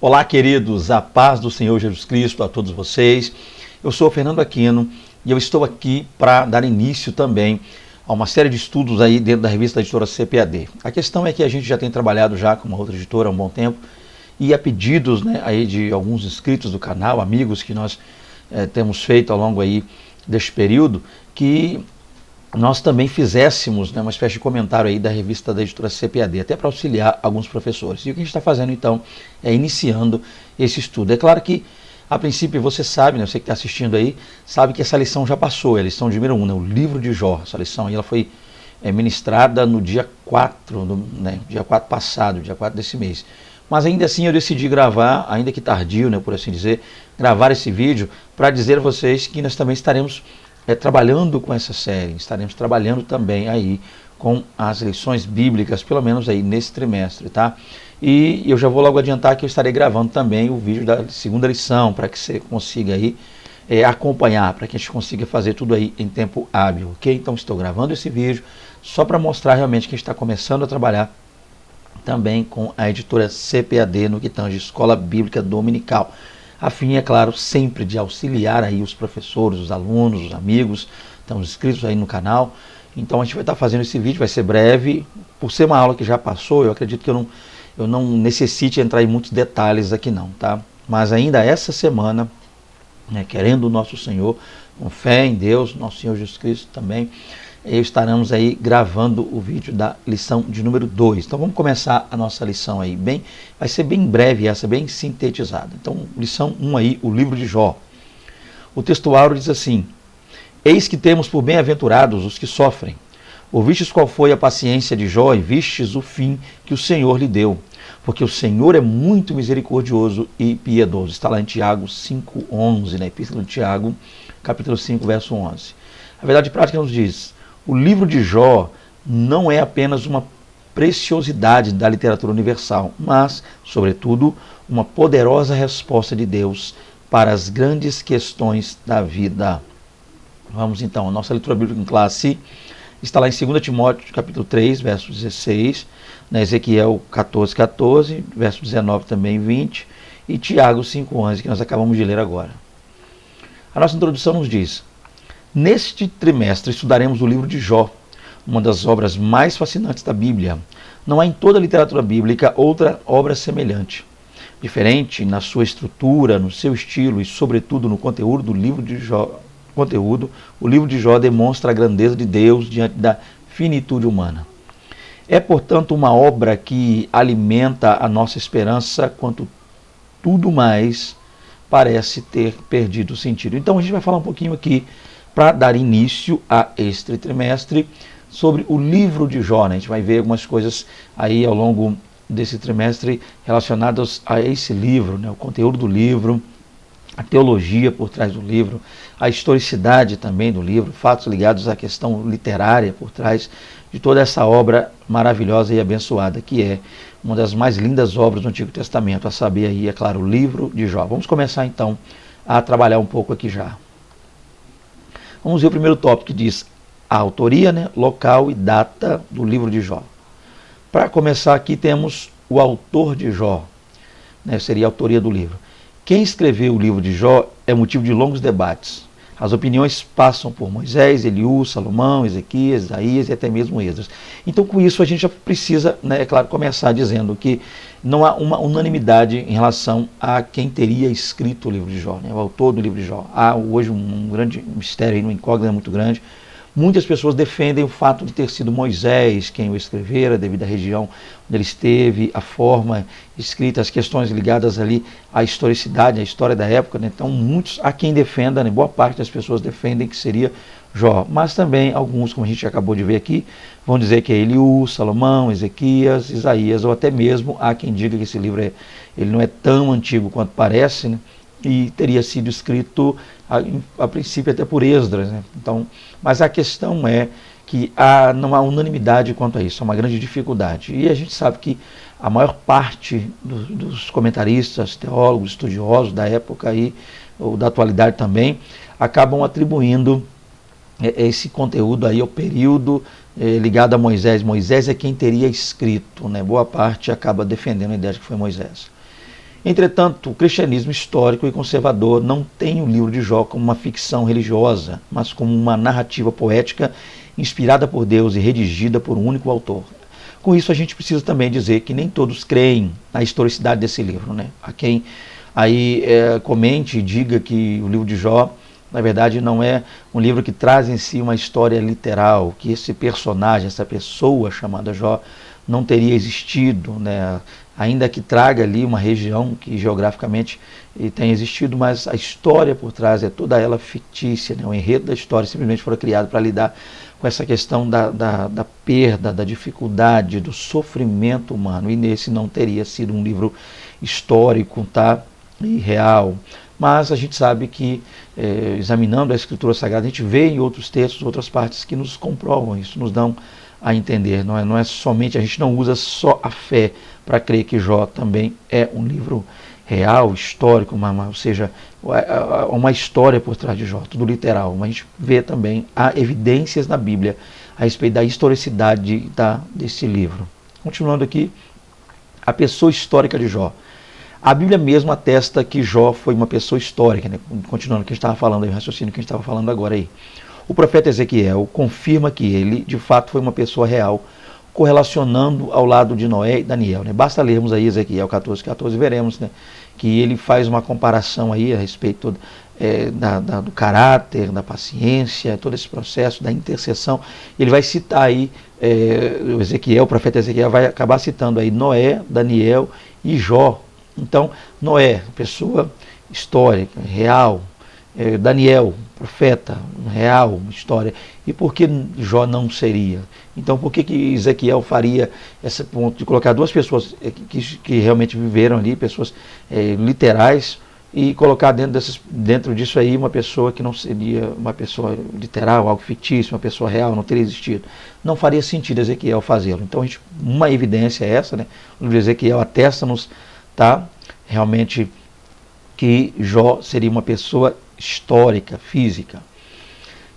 Olá, queridos, a paz do Senhor Jesus Cristo a todos vocês. Eu sou o Fernando Aquino e eu estou aqui para dar início também a uma série de estudos aí dentro da revista da editora CPAD. A questão é que a gente já tem trabalhado já com uma outra editora há um bom tempo e a pedidos aí de alguns inscritos do canal, amigos que nós temos feito ao longo aí deste período, que nós também fizéssemos uma espécie de comentário aí da revista da editora CPAD, até para auxiliar alguns professores. E o que a gente está fazendo então é iniciando esse estudo. É claro que, a princípio, você sabe, você que está assistindo aí, sabe que essa lição já passou, é a lição número 1, o livro de Jó. Essa lição aí ela foi ministrada no dia 4, dia 4 passado, dia 4 desse mês. Mas ainda assim eu decidi gravar, ainda que tardio, por assim dizer, gravar esse vídeo para dizer a vocês que nós também estaremos trabalhando com essa série, estaremos trabalhando também aí com as lições bíblicas, pelo menos aí nesse trimestre, tá? E eu já vou logo adiantar que eu estarei gravando também o vídeo da segunda lição, para que você consiga aí acompanhar, para que a gente consiga fazer tudo aí em tempo hábil, ok? Então estou gravando esse vídeo só para mostrar realmente que a gente está começando a trabalhar também com a editora CPAD no que tange Escola Bíblica Dominical, a fim, é claro, sempre de auxiliar aí os professores, os alunos, os amigos, estão inscritos aí no canal. Então a gente vai estar fazendo esse vídeo, vai ser breve, por ser uma aula que já passou, eu acredito que eu não necessite entrar em muitos detalhes aqui não, tá? Mas ainda essa semana, querendo o nosso Senhor, com fé em Deus, nosso Senhor Jesus Cristo também, estaremos aí gravando o vídeo da lição de número 2. Então vamos começar a nossa lição aí, vai ser bem breve essa, bem sintetizada. Então, lição 1 aí, o livro de Jó. O texto áureo diz assim: eis que temos por bem-aventurados os que sofrem. Ouvistes qual foi a paciência de Jó e vistes o fim que o Senhor lhe deu. Porque o Senhor é muito misericordioso e piedoso. Está lá em Tiago 5:11, na Epístola de Tiago, capítulo 5, verso 11. A verdade prática nos diz: o livro de Jó não é apenas uma preciosidade da literatura universal, mas, sobretudo, uma poderosa resposta de Deus para as grandes questões da vida. Vamos então, a nossa leitura bíblica em classe está lá em 2 Timóteo, capítulo 3, verso 16, Ezequiel 14:14, verso 19 também, 20, e Tiago 5:11, que nós acabamos de ler agora. A nossa introdução nos diz: neste trimestre estudaremos o livro de Jó, uma das obras mais fascinantes da Bíblia. Não há em toda a literatura bíblica outra obra semelhante. Diferente na sua estrutura, no seu estilo e, sobretudo, no conteúdo do livro de Jó, o livro de Jó demonstra a grandeza de Deus diante da finitude humana. É, portanto, uma obra que alimenta a nossa esperança quanto tudo mais parece ter perdido o sentido. Então a gente vai falar um pouquinho aqui, para dar início a este trimestre, sobre o livro de Jó. A gente vai ver algumas coisas aí ao longo desse trimestre relacionadas a esse livro, o conteúdo do livro, a teologia por trás do livro, a historicidade também do livro, fatos ligados à questão literária por trás de toda essa obra maravilhosa e abençoada, que é uma das mais lindas obras do Antigo Testamento, a saber aí, é claro, o livro de Jó. Vamos começar então a trabalhar um pouco aqui já. Vamos ver o primeiro tópico, que diz a autoria, local e data do livro de Jó. Para começar aqui temos o autor de Jó, seria a autoria do livro. Quem escreveu o livro de Jó é motivo de longos debates. As opiniões passam por Moisés, Eliú, Salomão, Ezequias, Isaías e até mesmo Esdras. Então, com isso, a gente já precisa, é claro, começar dizendo que não há uma unanimidade em relação a quem teria escrito o livro de Jó, o autor do livro de Jó. Há hoje um grande mistério, uma incógnita muito grande. Muitas pessoas defendem o fato de ter sido Moisés quem o escrevera, devido à região onde ele esteve, a forma escrita, as questões ligadas ali à historicidade, à história da época. Então, há quem defenda, boa parte das pessoas defendem que seria Jó. Mas também alguns, como a gente acabou de ver aqui, vão dizer que é Eliú, Salomão, Ezequias, Isaías, ou até mesmo há quem diga que esse livro ele não é tão antigo quanto parece, e teria sido escrito a princípio até por Esdras. Então, mas a questão é que não há unanimidade quanto a isso, é uma grande dificuldade. E a gente sabe que a maior parte dos comentaristas, teólogos, estudiosos da época aí, ou da atualidade também, acabam atribuindo esse conteúdo aí ao período ligado a Moisés. Moisés é quem teria escrito, Boa parte acaba defendendo a ideia de que foi Moisés. Entretanto, o cristianismo histórico e conservador não tem o livro de Jó como uma ficção religiosa, mas como uma narrativa poética inspirada por Deus e redigida por um único autor. Com isso, a gente precisa também dizer que nem todos creem na historicidade desse livro, né? Há quem aí comente e diga que o livro de Jó, na verdade, não é um livro que traz em si uma história literal, que esse personagem, essa pessoa chamada Jó, não teria existido, né? Ainda que traga ali uma região que geograficamente tem existido, mas a história por trás é toda ela fictícia, né? O enredo da história simplesmente foi criado para lidar com essa questão da perda, da dificuldade, do sofrimento humano, e nesse não teria sido um livro histórico, tá? E real. Mas a gente sabe que, examinando a Escritura Sagrada, a gente vê em outros textos, outras partes que nos comprovam isso, nos dão a entender. Não é somente, a gente não usa só a fé para crer que Jó também é um livro real, histórico, ou seja, uma história por trás de Jó, tudo literal. Mas a gente vê também, há evidências na Bíblia a respeito da historicidade desse livro. Continuando aqui, a pessoa histórica de Jó. A Bíblia mesmo atesta que Jó foi uma pessoa histórica, né? Continuando o que a gente estava falando aí, o raciocínio que a gente estava falando agora aí. O profeta Ezequiel confirma que ele, de fato, foi uma pessoa real, correlacionando ao lado de Noé e Daniel, né? Basta lermos aí Ezequiel 14:14 e veremos, né, que ele faz uma comparação aí a respeito do caráter, da paciência, todo esse processo da intercessão. Ele vai citar aí, o profeta Ezequiel vai acabar citando aí Noé, Daniel e Jó. Então, Noé, pessoa histórica, real, Daniel, profeta, real, história. E por que Jó não seria? Então, por que Ezequiel faria esse ponto de colocar duas pessoas que realmente viveram ali, pessoas literais, e colocar dentro disso aí uma pessoa que não seria uma pessoa literal, algo fictício, uma pessoa real, não teria existido? Não faria sentido Ezequiel fazê-lo. Então, uma evidência é essa, né? O livro de Ezequiel atesta-nos, tá, realmente, que Jó seria uma pessoa histórica, física.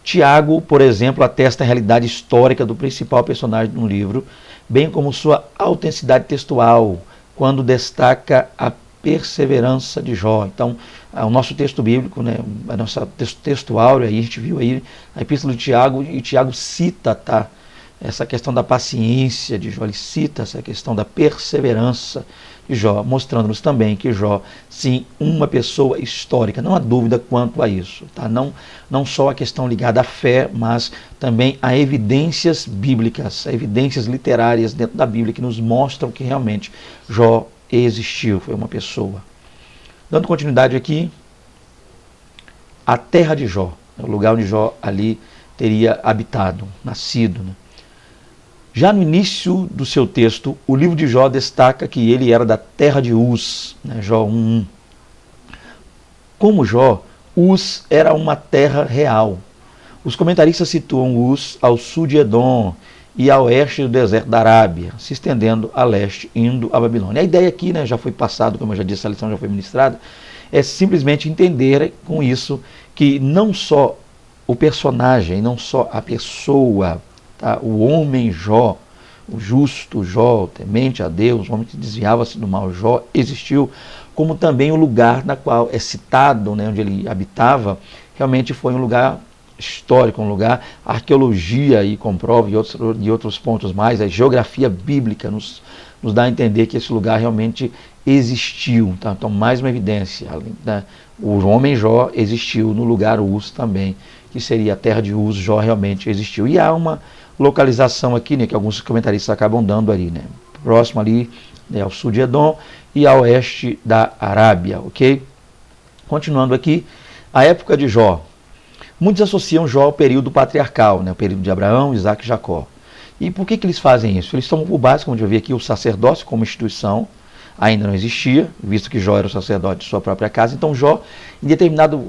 Tiago, por exemplo, atesta a realidade histórica do principal personagem do livro, bem como sua autenticidade textual, quando destaca a perseverança de Jó. Então, o nosso texto bíblico, né, a nossa texto áureo, aí a gente viu aí a epístola de Tiago, e Tiago cita, tá, essa questão da paciência de Jó, ele cita essa questão da perseverança de Jó, mostrando-nos também que Jó, sim, uma pessoa histórica, não há dúvida quanto a isso, tá? Não só a questão ligada à fé, mas também a evidências bíblicas, a evidências literárias dentro da Bíblia que nos mostram que realmente Jó existiu, foi uma pessoa. Dando continuidade aqui, a terra de Jó, o lugar onde Jó ali teria habitado, nascido, né? Já no início do seu texto, o livro de Jó destaca que ele era da terra de Uz, né? Jó 1:1. Como Jó, Uz era uma terra real. Os comentaristas situam Uz ao sul de Edom e a oeste do deserto da Arábia, se estendendo a leste, indo à Babilônia. A ideia aqui, né, já foi passado, como eu já disse, a lição já foi ministrada, é simplesmente entender com isso que não só o personagem, não só a pessoa, tá, o homem Jó, o justo Jó, o temente a Deus, o homem que desviava-se do mal Jó, existiu, como também o lugar na qual é citado, né, onde ele habitava, realmente foi um lugar histórico, um lugar, a arqueologia aí comprova, e outros pontos mais, a geografia bíblica nos dá a entender que esse lugar realmente existiu. Tá? Então, mais uma evidência, né? O homem Jó existiu no lugar Uz também, que seria a terra de Uz, Jó realmente existiu. E há uma localização aqui, né, que alguns comentaristas acabam dando ali, né, próximo ali, né, ao sul de Edom e ao oeste da Arábia, ok? Continuando aqui, a época de Jó. Muitos associam Jó ao período patriarcal, né, o período de Abraão, Isaac e Jacó. E por que eles fazem isso? Eles tomam por base, como eu vi aqui, o sacerdócio como instituição, ainda não existia, visto que Jó era o sacerdote de sua própria casa. Então Jó, em determinado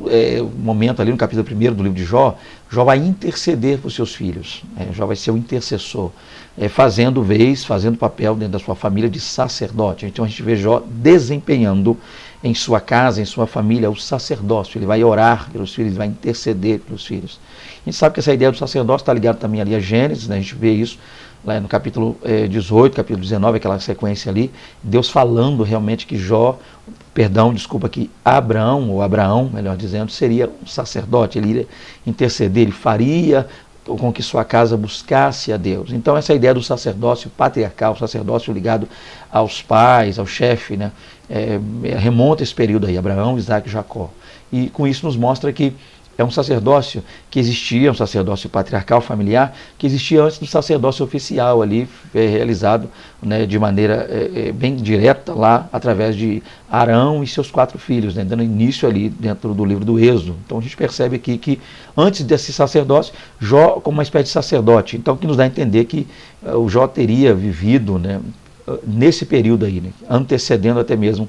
momento ali no capítulo 1 do livro de Jó, Jó vai interceder por seus filhos, Jó vai ser o intercessor, fazendo papel dentro da sua família de sacerdote. Então a gente vê Jó desempenhando em sua casa, em sua família, o sacerdócio. Ele vai orar pelos filhos, ele vai interceder pelos filhos. A gente sabe que essa ideia do sacerdócio está ligada também ali a Gênesis, né? A gente vê isso lá no capítulo 18, capítulo 19, aquela sequência ali, Deus falando realmente que Jó desculpa aqui, Abraão, ou Abraão, melhor dizendo, seria um sacerdote, ele iria interceder, ele faria com que sua casa buscasse a Deus. Então essa ideia do sacerdócio patriarcal, sacerdócio ligado aos pais, ao chefe, né, remonta esse período aí, Abraão, Isaac e Jacó. E com isso nos mostra que é um sacerdócio que existia, um sacerdócio patriarcal, familiar, que existia antes do sacerdócio oficial ali, realizado, né, de maneira bem direta lá, através de Arão e seus 4 filhos, né, dando início ali dentro do livro do Êxodo. Então a gente percebe aqui que antes desse sacerdócio, Jó como uma espécie de sacerdote, então que nos dá a entender que o Jó teria vivido, né, nesse período aí, né, antecedendo até mesmo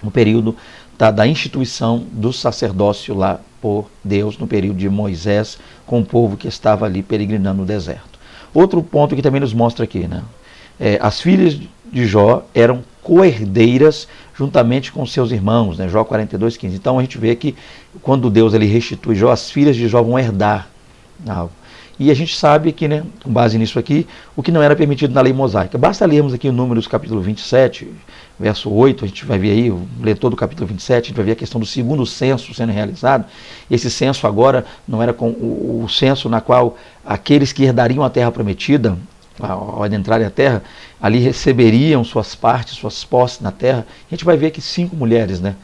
o período da instituição do sacerdócio lá por Deus no período de Moisés com o povo que estava ali peregrinando no deserto. Outro ponto que também nos mostra aqui, né? As filhas de Jó eram co-herdeiras juntamente com seus irmãos, né? Jó 42:15. Então a gente vê que quando Deus ele restitui Jó, as filhas de Jó vão herdar algo. E a gente sabe que, né, com base nisso aqui, o que não era permitido na lei mosaica. Basta lermos aqui o Números capítulo 27, verso 8, a gente vai ver aí, ler todo o capítulo 27, a gente vai ver a questão do segundo censo sendo realizado. Esse censo agora não era com o censo na qual aqueles que herdariam a terra prometida, ao adentrarem a terra, ali receberiam suas partes, suas posses na terra. A gente vai ver que 5 mulheres, né,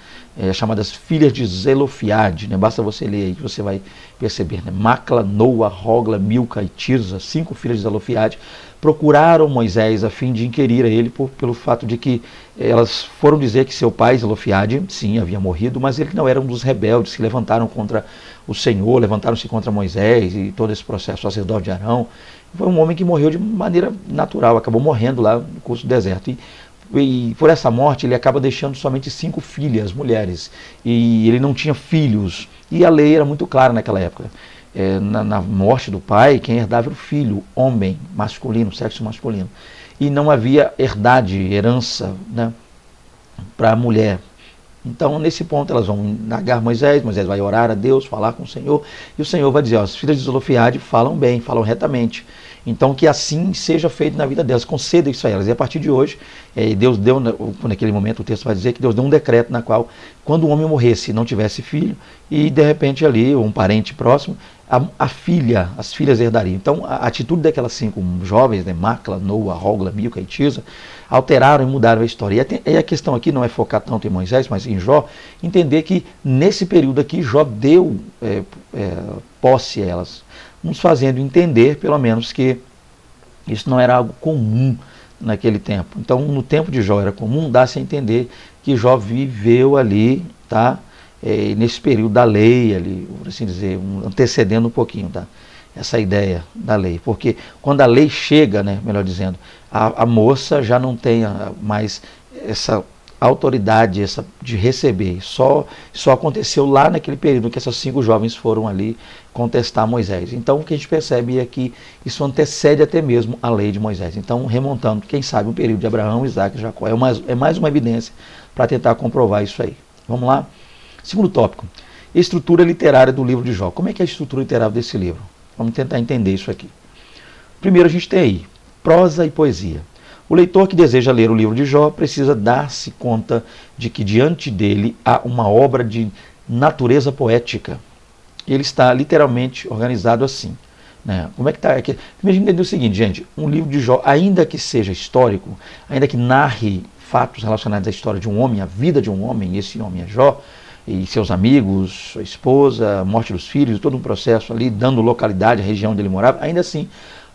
chamadas filhas de Zelofiade, né, basta você ler aí que você vai perceber, né, Macla, Noa, Hogla, Milca e Tirza, 5 filhas de Zelofiade, procuraram Moisés a fim de inquirir a ele pelo fato de que elas foram dizer que seu pai, Zelofiade, sim, havia morrido, mas ele não era um dos rebeldes que levantaram contra o Senhor, levantaram-se contra Moisés e todo esse processo, o sacerdote de Arão. Foi um homem que morreu de maneira natural, acabou morrendo lá no curso do deserto. E por essa morte ele acaba deixando somente 5 filhas, mulheres, e ele não tinha filhos. E a lei era muito clara naquela época. Na morte do pai, quem herdava era o filho, homem, masculino, sexo masculino. E não havia herança, né, para a mulher. Então, nesse ponto, elas vão negar Moisés vai orar a Deus, falar com o Senhor, e o Senhor vai dizer, ó, as filhas de Zelofiade falam bem, falam retamente. Então, que assim seja feito na vida delas, conceda isso a elas. E a partir de hoje, Deus deu, naquele momento o texto vai dizer que Deus deu um decreto na qual, quando o homem morresse e não tivesse filho, e de repente ali, um parente próximo, as filhas herdariam. Então, a atitude daquelas 5 jovens, né, Macla, Noa, Hogla, Milca e Tirza, alteraram e mudaram a história. E a questão aqui não é focar tanto em Moisés, mas em Jó, entender que nesse período aqui, Jó deu posse a elas, nos fazendo entender, pelo menos, que isso não era algo comum naquele tempo. Então, no tempo de Jó era comum dar-se a entender que Jó viveu ali, tá? Nesse período da lei, ali, por assim dizer, antecedendo um pouquinho, tá? Essa ideia da lei. Porque quando a lei chega, né, melhor dizendo, a moça já não tem mais essa autoridade de receber. Só aconteceu lá naquele período que essas 5 jovens foram ali contestar Moisés. Então o que a gente percebe é que isso antecede até mesmo a lei de Moisés. Então, remontando, quem sabe, o período de Abraão, Isaac e Jacó. É mais uma evidência para tentar comprovar isso aí. Vamos lá? Segundo tópico, estrutura literária do livro de Jó. Como é que é a estrutura literária desse livro? Vamos tentar entender isso aqui. Primeiro a gente tem aí prosa e poesia. O leitor que deseja ler o livro de Jó precisa dar-se conta de que diante dele há uma obra de natureza poética. Ele está literalmente organizado assim, né? Como é que está aqui? Primeiro entender o seguinte, gente, um livro de Jó, ainda que seja histórico, ainda que narre fatos relacionados à história de um homem, a vida de um homem, e esse homem é Jó, e seus amigos, sua esposa, a morte dos filhos, todo um processo ali, dando localidade à região onde ele morava, ainda assim,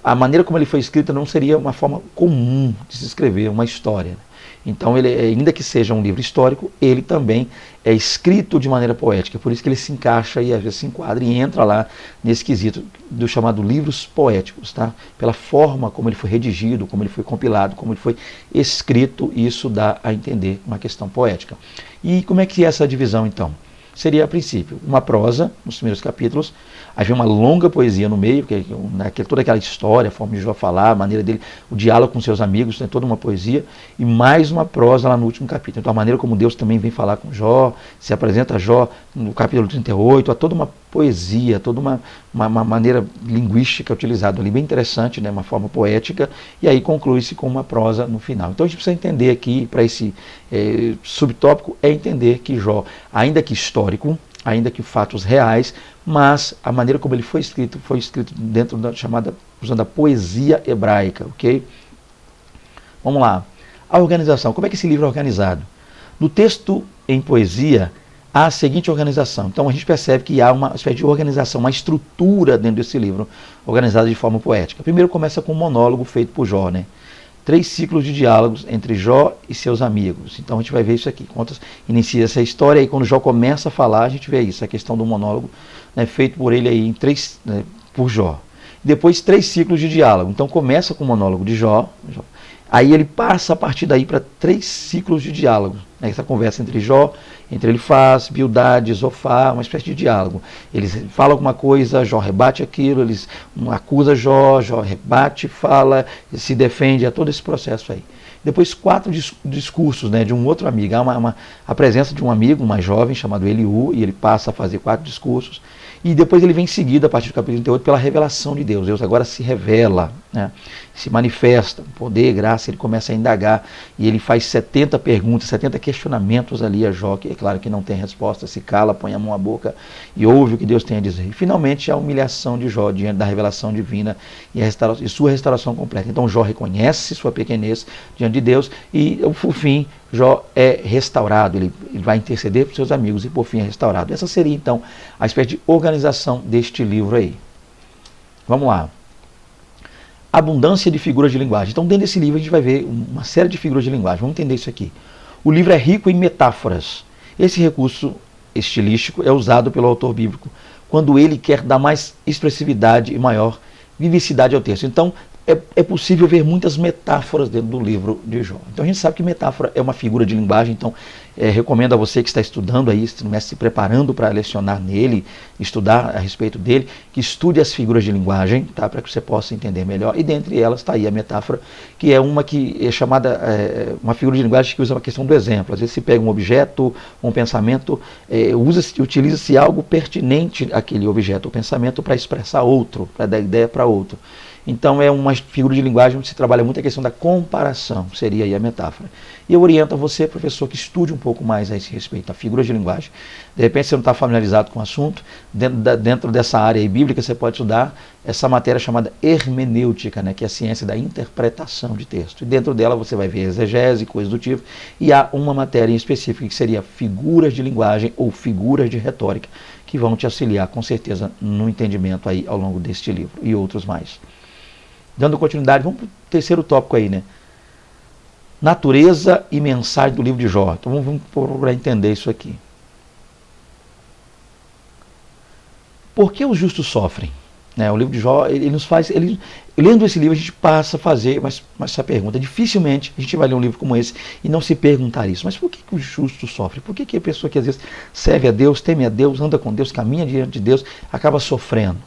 a maneira como ele foi escrita não seria uma forma comum de se escrever uma história. Então, ele, ainda que seja um livro histórico, ele também é escrito de maneira poética, por isso que ele se encaixa e às vezes se enquadra e entra lá nesse quesito do chamado livros poéticos, tá? Pela forma como ele foi redigido, como ele foi compilado, como ele foi escrito, isso dá a entender uma questão poética. E como é que é essa divisão então? Seria, a princípio, uma prosa, nos primeiros capítulos, havia uma longa poesia no meio, porque toda aquela história, a forma de Jó falar, a maneira dele, o diálogo com seus amigos, tem toda uma poesia, e mais uma prosa lá no último capítulo. Então, a maneira como Deus também vem falar com Jó, se apresenta a Jó no capítulo 38, há toda uma poesia, toda uma maneira linguística utilizada ali, bem interessante, né? Uma forma poética, e aí conclui-se com uma prosa no final. Então a gente precisa entender aqui, para esse subtópico, é entender que Jó, ainda que histórico, ainda que fatos reais, mas a maneira como ele foi escrito dentro da chamada, usando a poesia hebraica, ok? Vamos lá. A organização. Como é que esse livro é organizado? No texto em poesia, há a seguinte organização. Então a gente percebe que há uma espécie de organização, uma estrutura dentro desse livro, organizada de forma poética. Primeiro começa com um monólogo feito por Jó, né? 3 ciclos de diálogos entre Jó e seus amigos. Então a gente vai ver isso aqui. Inicia essa história e quando Jó começa a falar, a gente vê isso, a questão do monólogo, né, feito por ele aí por Jó. Depois 3 ciclos de diálogo. Então começa com o monólogo de Jó. Aí ele passa a partir daí para 3 ciclos de diálogo. Né, essa conversa entre Jó, entre Elifaz, Bildade, Zofar, uma espécie de diálogo. Eles falam alguma coisa, Jó rebate aquilo, eles acusam Jó, Jó rebate, fala, se defende, é todo esse processo aí. Depois 4 discursos, né, de um outro amigo. Há a presença de um amigo, mais jovem, chamado Eliú, e ele passa a fazer 4 discursos. E depois ele vem seguido, a partir do capítulo 38, pela revelação de Deus. Deus agora se revela, né? Se manifesta, poder, graça, ele começa a indagar. E ele faz 70 perguntas, 70 questionamentos ali a Jó, que é claro que não tem resposta, se cala, põe a mão à boca e ouve o que Deus tem a dizer. E finalmente a humilhação de Jó diante da revelação divina e sua restauração completa. Então Jó reconhece sua pequenez diante de Deus e, por fim, Jó é restaurado, ele vai interceder para os seus amigos e por fim é restaurado. Essa seria então a espécie de organização deste livro aí. Vamos lá. Abundância de figuras de linguagem. Então dentro desse livro a gente vai ver uma série de figuras de linguagem. Vamos entender isso aqui. O livro é rico em metáforas. Esse recurso estilístico é usado pelo autor bíblico quando ele quer dar mais expressividade e maior vivacidade ao texto. Então é possível ver muitas metáforas dentro do livro de Jó. Então a gente sabe que metáfora é uma figura de linguagem, então recomendo a você que está estudando aí, se preparando para lecionar nele, estudar a respeito dele, que estude as figuras de linguagem, tá, para que você possa entender melhor. E dentre elas está aí a metáfora, que é uma que é chamada, uma figura de linguagem que usa a questão do exemplo. Às vezes se pega um objeto, um pensamento, utiliza-se algo pertinente àquele objeto ou pensamento para expressar outro, para dar ideia para outro. Então é uma figura de linguagem onde se trabalha muito a questão da comparação, seria aí a metáfora. E eu oriento a você, professor, que estude um pouco mais a esse respeito, a figura de linguagem. De repente você não está familiarizado com o assunto, dentro dessa área aí bíblica você pode estudar essa matéria chamada hermenêutica, né, que é a ciência da interpretação de texto. E dentro dela você vai ver exegese, coisas do tipo, e há uma matéria em específico que seria figuras de linguagem ou figuras de retórica, que vão te auxiliar com certeza no entendimento aí ao longo deste livro e outros mais. Dando continuidade, vamos para o terceiro tópico aí, né? Natureza e mensagem do livro de Jó. Então vamos procurar entender isso aqui. Por que os justos sofrem? Né, o livro de Jó, ele nos faz... lendo esse livro, a gente passa a fazer essa pergunta. Dificilmente a gente vai ler um livro como esse e não se perguntar isso. Mas por que os justos sofrem? Por que a pessoa que às vezes serve a Deus, teme a Deus, anda com Deus, caminha diante de Deus, acaba sofrendo?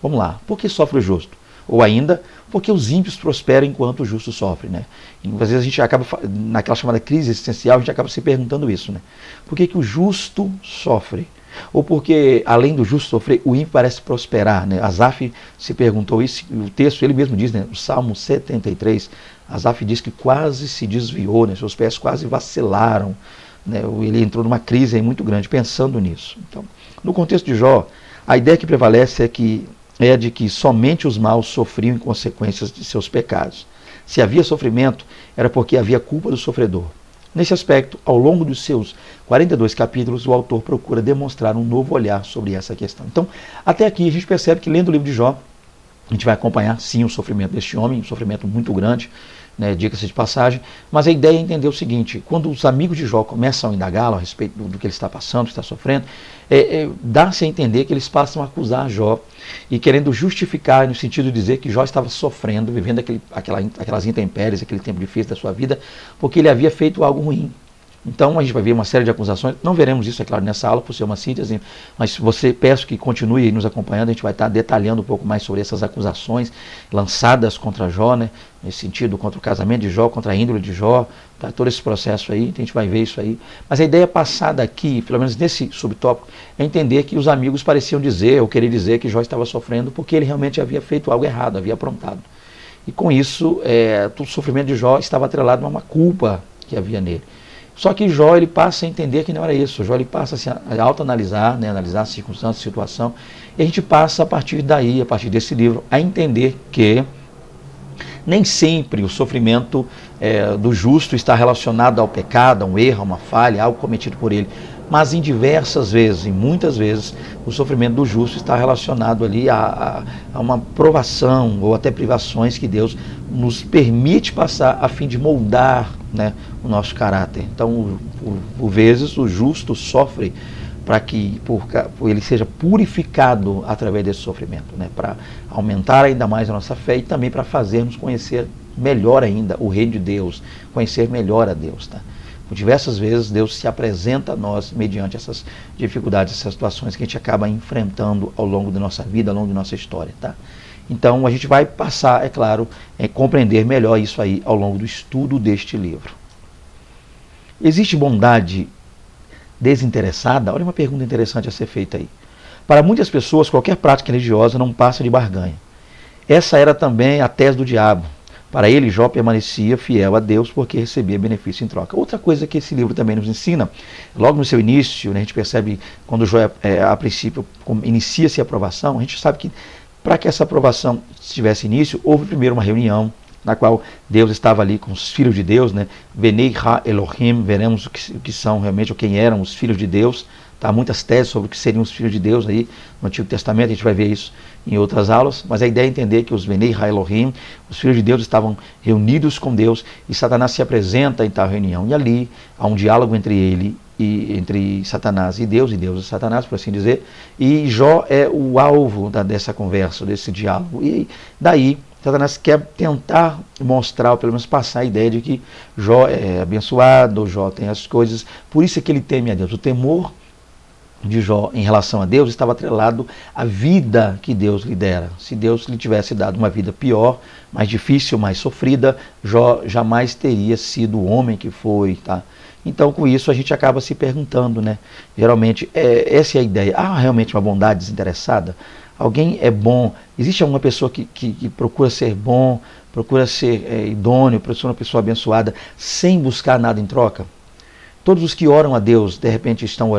Vamos lá. Por que sofre o justo? Ou ainda, porque os ímpios prosperam enquanto o justo sofre, né? E às vezes a gente acaba, naquela chamada crise existencial, a gente acaba se perguntando isso, né? Por que o justo sofre? Ou porque, além do justo sofrer, o ímpio parece prosperar, né? Asaf se perguntou isso, o texto, ele mesmo diz, né? O Salmo 73, Asaf diz que quase se desviou, né? Seus pés quase vacilaram, né? Ele entrou numa crise aí muito grande, pensando nisso. Então, no contexto de Jó, a ideia que prevalece é de que somente os maus sofriam em consequências de seus pecados. Se havia sofrimento, era porque havia culpa do sofredor. Nesse aspecto, ao longo dos seus 42 capítulos, o autor procura demonstrar um novo olhar sobre essa questão. Então, até aqui a gente percebe que lendo o livro de Jó, a gente vai acompanhar sim o sofrimento deste homem, um sofrimento muito grande, né, diga-se de passagem, mas a ideia é entender o seguinte: quando os amigos de Jó começam a indagá-lo a respeito do que ele está passando, do que está sofrendo, dá-se a entender que eles passam a acusar Jó e querendo justificar no sentido de dizer que Jó estava sofrendo, vivendo aquelas intempéries, aquele tempo difícil da sua vida, porque ele havia feito algo ruim. Então a gente vai ver uma série de acusações, não veremos isso, é claro, nessa aula, por ser uma síntese, mas peço que continue aí nos acompanhando, a gente vai estar detalhando um pouco mais sobre essas acusações lançadas contra Jó, né, nesse sentido, contra o casamento de Jó, contra a índole de Jó, tá, todo esse processo aí, a gente vai ver isso aí. Mas a ideia passada aqui, pelo menos nesse subtópico, é entender que os amigos pareciam dizer, ou querer dizer que Jó estava sofrendo porque ele realmente havia feito algo errado, havia aprontado. E com isso, o sofrimento de Jó estava atrelado a uma culpa que havia nele. Só que Jó ele passa a entender que não era isso. Jó ele passa a autoanalisar, né, analisar a circunstância, a situação. E a gente passa a partir daí, a partir desse livro, a entender que nem sempre o sofrimento do justo está relacionado ao pecado, a um erro, a uma falha, a algo cometido por ele. Mas em diversas vezes, em muitas vezes, o sofrimento do justo está relacionado ali a uma provação ou até privações que Deus nos permite passar a fim de moldar, né, o nosso caráter. Então, por vezes, o justo sofre para que ele seja purificado através desse sofrimento, né, para aumentar ainda mais a nossa fé e também para fazermos conhecer melhor ainda o reino de Deus, conhecer melhor a Deus, tá? Por diversas vezes Deus se apresenta a nós mediante essas dificuldades, essas situações que a gente acaba enfrentando ao longo da nossa vida, ao longo da nossa história, tá? Então a gente vai passar, é claro, compreender melhor isso aí ao longo do estudo deste livro. Existe bondade desinteressada? Olha uma pergunta interessante a ser feita aí. Para muitas pessoas, qualquer prática religiosa não passa de barganha. Essa era também a tese do diabo. Para ele, Jó permanecia fiel a Deus porque recebia benefício em troca. Outra coisa que esse livro também nos ensina, logo no seu início, né, a gente percebe quando Jó, a princípio, inicia-se a aprovação, a gente sabe que para que essa aprovação tivesse início, houve primeiro uma reunião na qual Deus estava ali com os filhos de Deus, né? Benei Ha Elohim, veremos o que são realmente, ou quem eram os filhos de Deus. Tá, muitas teses sobre o que seriam os filhos de Deus aí no Antigo Testamento, a gente vai ver isso em outras aulas, mas a ideia é entender que os Benei Ha Elohim, os filhos de Deus, estavam reunidos com Deus e Satanás se apresenta em tal reunião. E ali há um diálogo entre Satanás e Deus e Satanás, por assim dizer, e Jó é o alvo dessa conversa, desse diálogo. E daí Satanás quer tentar mostrar, ou pelo menos passar a ideia de que Jó é abençoado, Jó tem as coisas, por isso é que ele teme a Deus. O temor de Jó em relação a Deus estava atrelado à vida que Deus lhe dera. Se Deus lhe tivesse dado uma vida pior, mais difícil, mais sofrida, Jó jamais teria sido o homem que foi, tá? Então, com isso, a gente acaba se perguntando, né? Geralmente, essa é a ideia. Realmente uma bondade desinteressada? Alguém é bom? Existe alguma pessoa que procura ser bom, procura ser idôneo, procura ser uma pessoa abençoada, sem buscar nada em troca? Todos os que oram a Deus, de repente estão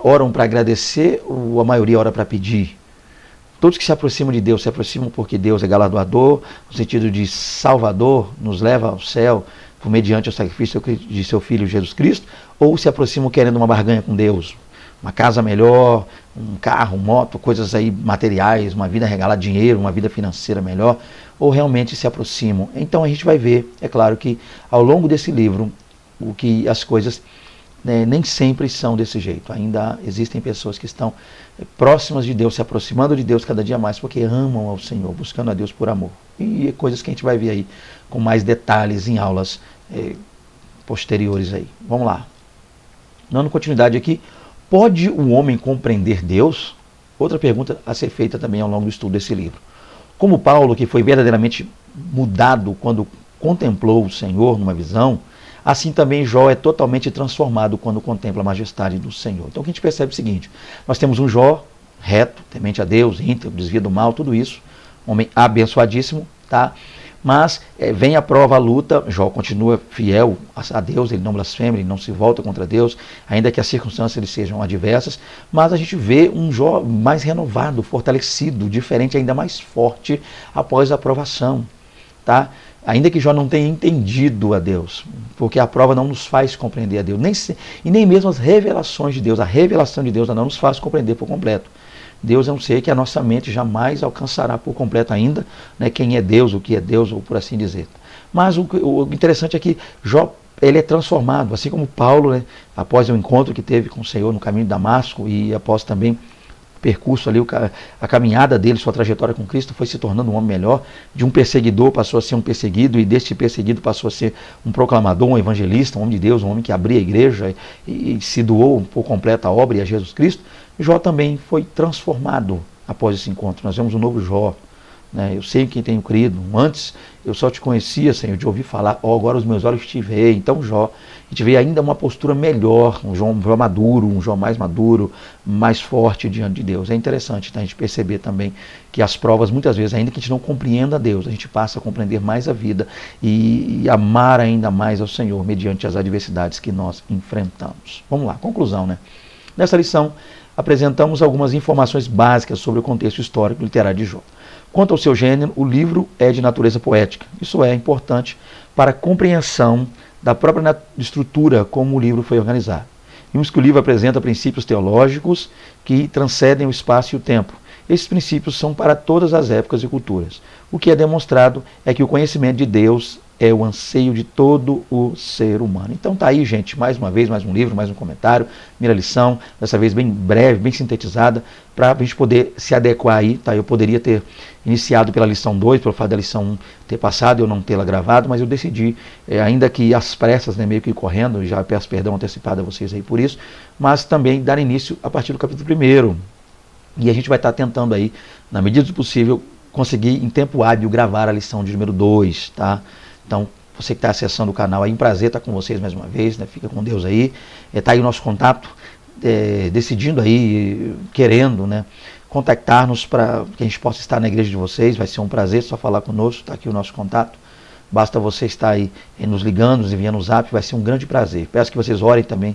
oram para agradecer ou a maioria ora para pedir? Todos que se aproximam de Deus, se aproximam porque Deus é galardoador, no sentido de salvador, nos leva ao céu, por mediante o sacrifício de seu Filho Jesus Cristo, ou se aproximam querendo uma barganha com Deus? Uma casa melhor, um carro, moto, coisas aí materiais, uma vida regalada, dinheiro, uma vida financeira melhor, ou realmente se aproximam? Então a gente vai ver, é claro que ao longo desse livro, que as coisas nem sempre são desse jeito. Ainda existem pessoas que estão próximas de Deus, se aproximando de Deus cada dia mais, porque amam ao Senhor, buscando a Deus por amor. E coisas que a gente vai ver aí com mais detalhes em aulas posteriores aí. Vamos lá. Dando continuidade aqui, pode o homem compreender Deus? Outra pergunta a ser feita também ao longo do estudo desse livro. Como Paulo, que foi verdadeiramente mudado quando contemplou o Senhor numa visão, assim também Jó é totalmente transformado quando contempla a majestade do Senhor. Então o que a gente percebe é o seguinte: nós temos um Jó reto, temente a Deus, íntegro, desvia do mal, tudo isso, homem abençoadíssimo, tá? Mas vem a prova, a luta, Jó continua fiel a Deus, ele não blasfema, ele não se volta contra Deus, ainda que as circunstâncias lhe sejam adversas, mas a gente vê um Jó mais renovado, fortalecido, diferente, ainda mais forte após a provação, tá? Ainda que Jó não tenha entendido a Deus, porque a prova não nos faz compreender a Deus, e nem mesmo as revelações de Deus, a revelação de Deus não nos faz compreender por completo. Deus é um ser que a nossa mente jamais alcançará por completo ainda, né, quem é Deus, o que é Deus, ou por assim dizer. Mas o interessante é que Jó, ele é transformado, assim como Paulo, né, após o encontro que teve com o Senhor no caminho de Damasco, e após também percurso ali, a caminhada dele, sua trajetória com Cristo, foi se tornando um homem melhor. De um perseguidor passou a ser um perseguido, e deste perseguido passou a ser um proclamador, um evangelista, um homem de Deus, um homem que abria a igreja e se doou por completo à obra e a Jesus Cristo. Jó também foi transformado após esse encontro. Nós vemos um novo Jó. Eu sei em quem tenho crido. Antes eu só te conhecia, Senhor, de ouvir falar. Agora os meus olhos te veem. Então Jó, a gente vê ainda uma postura melhor, um Jó maduro, um Jó mais maduro, mais forte diante de Deus. É interessante, tá? A gente perceber também que as provas, muitas vezes, ainda que a gente não compreenda a Deus, a gente passa a compreender mais a vida e amar ainda mais ao Senhor mediante as adversidades que nós enfrentamos. Vamos lá, conclusão, né? Nessa lição, apresentamos algumas informações básicas sobre o contexto histórico e literário de Jó. Quanto ao seu gênero, o livro é de natureza poética. Isso é importante para a compreensão da própria estrutura como o livro foi organizado. Vimos que o livro apresenta princípios teológicos que transcendem o espaço e o tempo. Esses princípios são para todas as épocas e culturas. O que é demonstrado é que o conhecimento de Deus é o anseio de todo o ser humano. Então tá aí, gente, mais uma vez, mais um livro, mais um comentário, primeira lição, dessa vez bem breve, bem sintetizada, para a gente poder se adequar aí, tá? Eu poderia ter iniciado pela lição 2, pelo fato da lição 1 ter passado e eu não tê-la gravado, mas eu decidi, ainda que às pressas, né, meio que correndo, e já peço perdão antecipado a vocês aí por isso, mas também dar início a partir do capítulo 1º. E a gente vai estar tentando aí, na medida do possível, conseguir em tempo hábil gravar a lição de número 2, tá? Então, você que está acessando o canal, aí, um prazer estar com vocês mais uma vez, né? Fica com Deus aí. Está aí o nosso contato, decidindo aí, querendo, né, contactar-nos para que a gente possa estar na igreja de vocês. Vai ser um prazer só falar conosco, está aqui o nosso contato. Basta você estar aí nos ligando, nos enviando o zap, vai ser um grande prazer. Peço que vocês orem também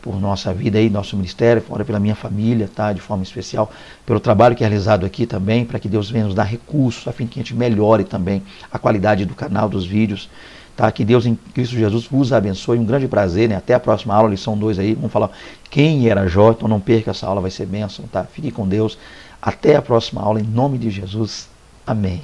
por nossa vida aí, nosso ministério, orem pela minha família, tá, de forma especial, pelo trabalho que é realizado aqui também, para que Deus venha nos dar recursos, a fim que a gente melhore também a qualidade do canal, dos vídeos, tá, que Deus em Cristo Jesus vos abençoe, um grande prazer, né, até a próxima aula, lição 2 aí, vamos falar quem era Jó, então não perca essa aula, vai ser bênção, tá, fique com Deus, até a próxima aula, em nome de Jesus, amém.